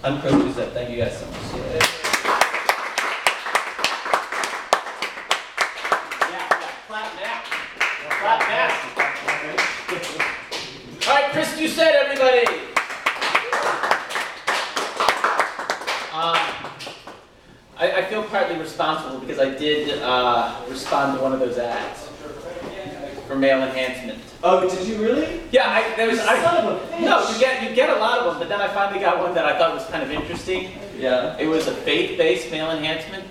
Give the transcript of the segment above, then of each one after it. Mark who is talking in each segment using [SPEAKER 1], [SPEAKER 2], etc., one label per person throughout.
[SPEAKER 1] I'm Coach Giuseppe. Thank you guys so much. Clap now. Clap now. All right, Chris Doucette, everybody. I feel partly responsible because I did respond to one of those ads for male enhancement.
[SPEAKER 2] Oh, did you really?
[SPEAKER 1] Yeah,
[SPEAKER 2] Son of a bitch.
[SPEAKER 1] No, you get a lot of them, but then I finally got one that I thought was kind of interesting.
[SPEAKER 2] Yeah.
[SPEAKER 1] It was a faith-based male enhancement.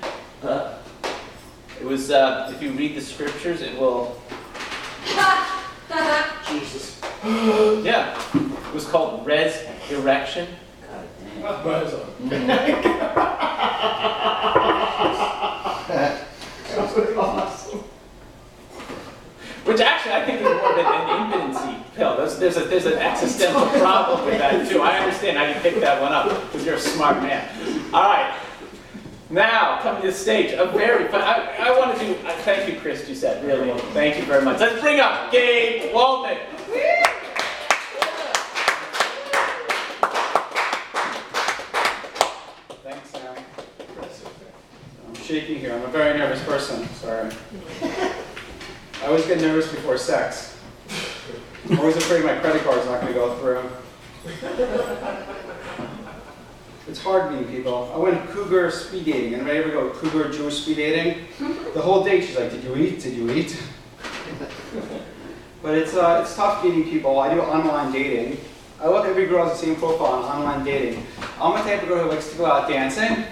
[SPEAKER 1] It was, if you read the scriptures, it will...
[SPEAKER 2] Jesus.
[SPEAKER 1] Yeah. It was called Resurrection.
[SPEAKER 2] God damn. That was awesome.
[SPEAKER 1] Which actually I think is more of an impotency pill. There's an existential problem with that too. I understand how you picked that one up because you're a smart man. All right. Now, coming to the stage, a very fun, I want to do, thank you, Chris, you said, really, thank you very much. Let's bring up Gabe Waldman.
[SPEAKER 3] Thanks, Sam. I'm shaking here. I'm a very nervous person. Sorry. I always get nervous before sex. I'm always afraid my credit card's not going to go through. It's hard meeting people. I went cougar speed dating. Anybody ever go cougar Jewish speed dating? The whole day she's like, "Did you eat? Did you eat?" But it's tough meeting people. I do online dating. I look every girl has the same profile on online dating. I'm the type of girl who likes to go out dancing,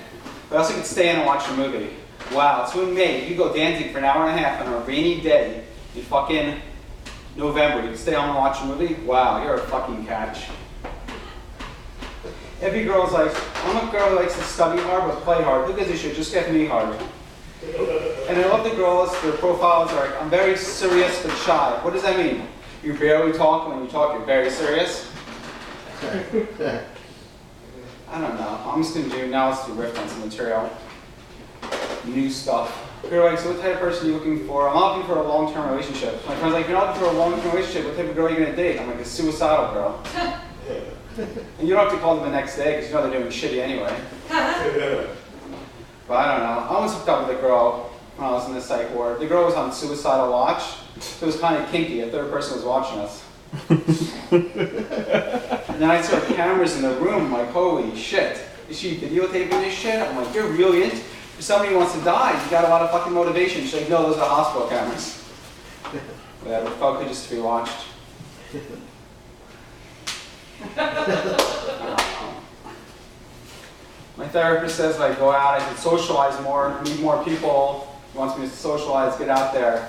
[SPEAKER 3] but I also could stay in and watch a movie. Wow, it's in May. You go dancing for an hour and a half on a rainy day in fucking November. You can stay home and watch a movie? Wow, you're a fucking catch. Every girl's like, I'm a girl who likes to study hard but play hard. Who gives a shit? Just get me hard. And I love the girls, their profiles are like, I'm very serious but shy. What does that mean? You barely talk, and when you talk, you're very serious? I don't know. I'm just going to do, now let's do riff on some material. New stuff. You're like, so what type of person are you looking for? I'm not looking for a long-term relationship. My friend's like, you're not looking for a long-term relationship, what type of girl are you going to date? I'm like, a suicidal girl. And you don't have to call them the next day because you know they're doing shitty anyway. But I don't know. I once hooked up with a girl when I was in the psych ward. The girl was on suicidal watch, so it was kind of kinky. A third person was watching us. And then I saw cameras in the room. I'm like, holy shit. Is she videotaping this shit? I'm like, you're really into... If somebody wants to die, you got a lot of fucking motivation. She's like, no, those are hospital cameras. Yeah, it felt good just to be watched. My therapist says if I go out, I should socialize more, meet more people. He wants me to socialize, get out there.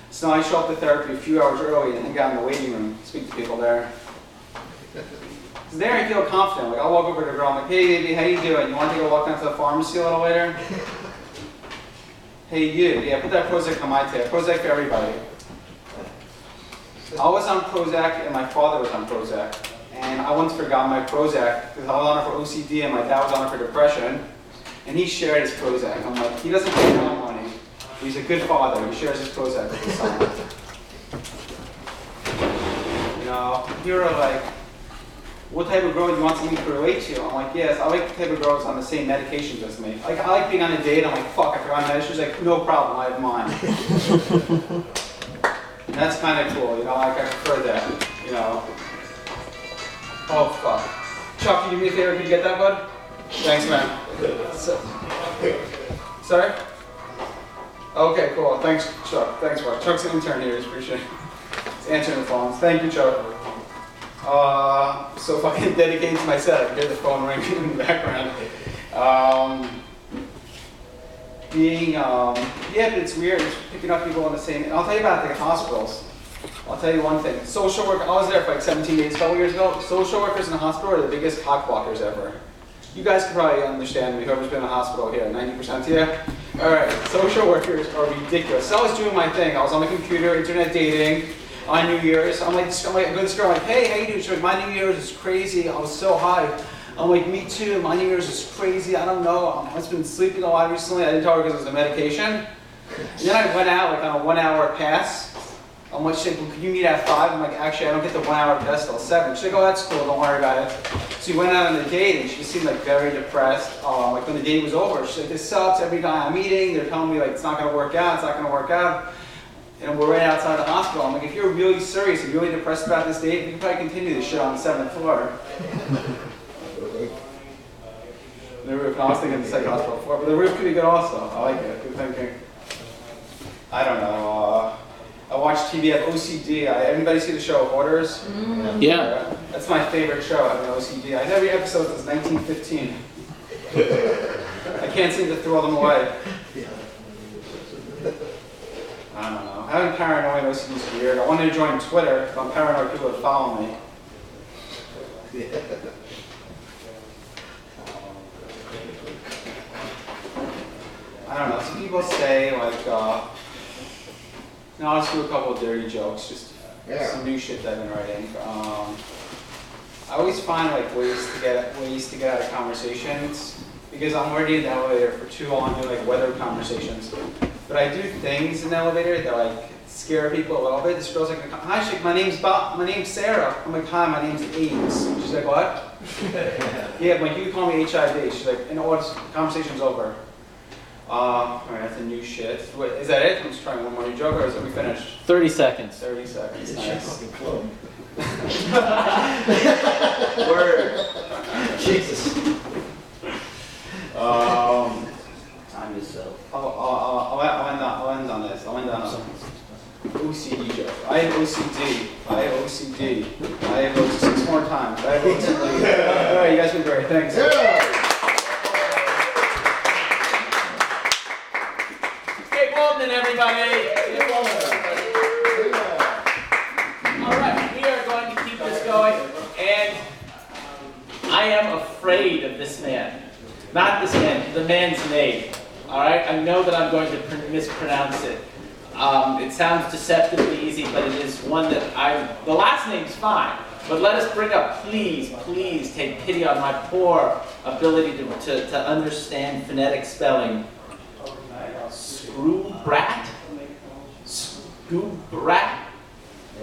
[SPEAKER 3] So now I show up to therapy a few hours early and hang out in the waiting room, speak to people there. So there I feel confident. Like I'll walk over to a girl, I'm like, hey baby, how you doing? You want to take a walk down to the pharmacy a little later? Hey you, yeah, put that Prozac on my tab. Prozac for everybody. I was on Prozac and my father was on Prozac. And I once forgot my Prozac because I was on it for OCD and my dad was on it for depression. And he shared his Prozac. I'm like, he doesn't pay no money. He's a good father. He shares his Prozac with his son. You know, you're like, what type of girl do you want somebody to relate to? I'm like, yes, I like the type of girls on the same medications as me. Like, I like being on a date. I'm like, fuck, I forgot my medicine. She's like, no problem, I have mine. And that's kind of cool, you know, like I prefer that, you know. Oh, fuck. Chuck, can you do me a favor? Can you get that, bud? Thanks, man. Sorry? Okay, cool. Thanks, Chuck. Thanks, Chuck. Chuck's an intern here. Just appreciate it. He's answering the phones. Thank you, Chuck. So fucking dedicated to my set. I can hear the phone ringing in the background. Yeah, but it's weird. It's picking up people in the same. And I'll tell you about the hospitals. I'll tell you one thing. Social work, I was there for like 17 days, a couple years ago. Social workers in the hospital are the biggest cockblockers ever. You guys can probably understand me, whoever's been in the hospital here, 90% of you. All right, social workers are ridiculous. So I was doing my thing. I was on my computer, internet dating, on New Year's. I'm like, I go to this girl, I'm like, hey, how you doing? She's like, my New Year's is crazy. I was so high. I'm like, me too. My New Year's is crazy. I don't know. I've just been sleeping a lot recently. I didn't tell her because it was a medication. And then I went out like on a 1 hour pass. I'm like, she's like, well, could you meet at 5? I'm like, actually, I don't get the 1 hour pass till 7. She's like, oh, that's cool. Don't worry about it. So we went out on a date and she seemed like very depressed. Like when the date was over, she's like, this sucks, every guy I'm meeting, they're telling me like it's not gonna work out, it's not gonna work out. And we're right outside the hospital. I'm like, if you're really serious and really depressed about this date, we can probably continue this shit on the 7th floor. The roof, I was thinking the second hospital floor, but the roof could be good also. I like it, good thinking. I don't know, I watch TV, I have OCD. Everybody see the show Hoarders?
[SPEAKER 1] Yeah.
[SPEAKER 3] That's my favorite show, I have OCD. I have every episode since 1915. I can't seem to throw them away. I don't know. Having paranoid OCD is weird. I wanted to join Twitter, but I'm paranoid people would follow me. I don't know. Some people say like, no, I'll just do a couple of dirty jokes, just some new shit that I've been writing. I always find like ways to get out of conversations because I'm already in the elevator for too long doing like weather conversations. But I do things in the elevator that like scare people a little bit. This girl's like, hi, my name's Sarah. I'm like, hi, my name's AIDS. She's like, what? Yeah, I'm like, you can call me HIV. She's like, and the conversation's over. All right, that's a new shit. Wait, is that it? I'm just trying one more new joke, or is it we finished?
[SPEAKER 1] 30 seconds.
[SPEAKER 3] 30 seconds, nice.
[SPEAKER 2] Word. Jesus.
[SPEAKER 4] Time yourself.
[SPEAKER 3] I'll end on this. I'll end on a OCD joke. I have OCD. I have OCD. I have OCD. 6 more times. I have OCD. All right, you guys been great. Thanks.
[SPEAKER 1] Gabe Walden, everybody. All right, we are going to keep this going, and I am afraid of this man. Not this man, the man's name. All right, I know that I'm going to mispronounce it. It sounds deceptively easy, but it is one that the last name's fine. But let us bring up, please take pity on my poor ability to understand phonetic spelling. Screwbrat? Screwbrat?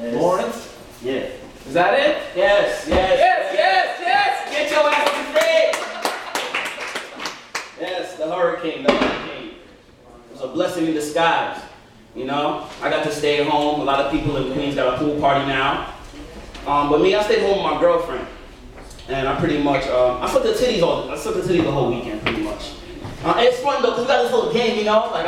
[SPEAKER 4] Yes.
[SPEAKER 1] Lawrence?
[SPEAKER 4] Yeah.
[SPEAKER 1] Is that it?
[SPEAKER 4] Yes.
[SPEAKER 1] Yes! Get your ass on the stage!
[SPEAKER 4] Yes, the hurricane. It was a blessing in disguise. You know, I got to stay at home. A lot of people in Queens got a pool party now. But me, I stayed home with my girlfriend. And I pretty much, I sucked the titties the whole weekend, pretty much. It's fun though, because we got this little game, you know? Like,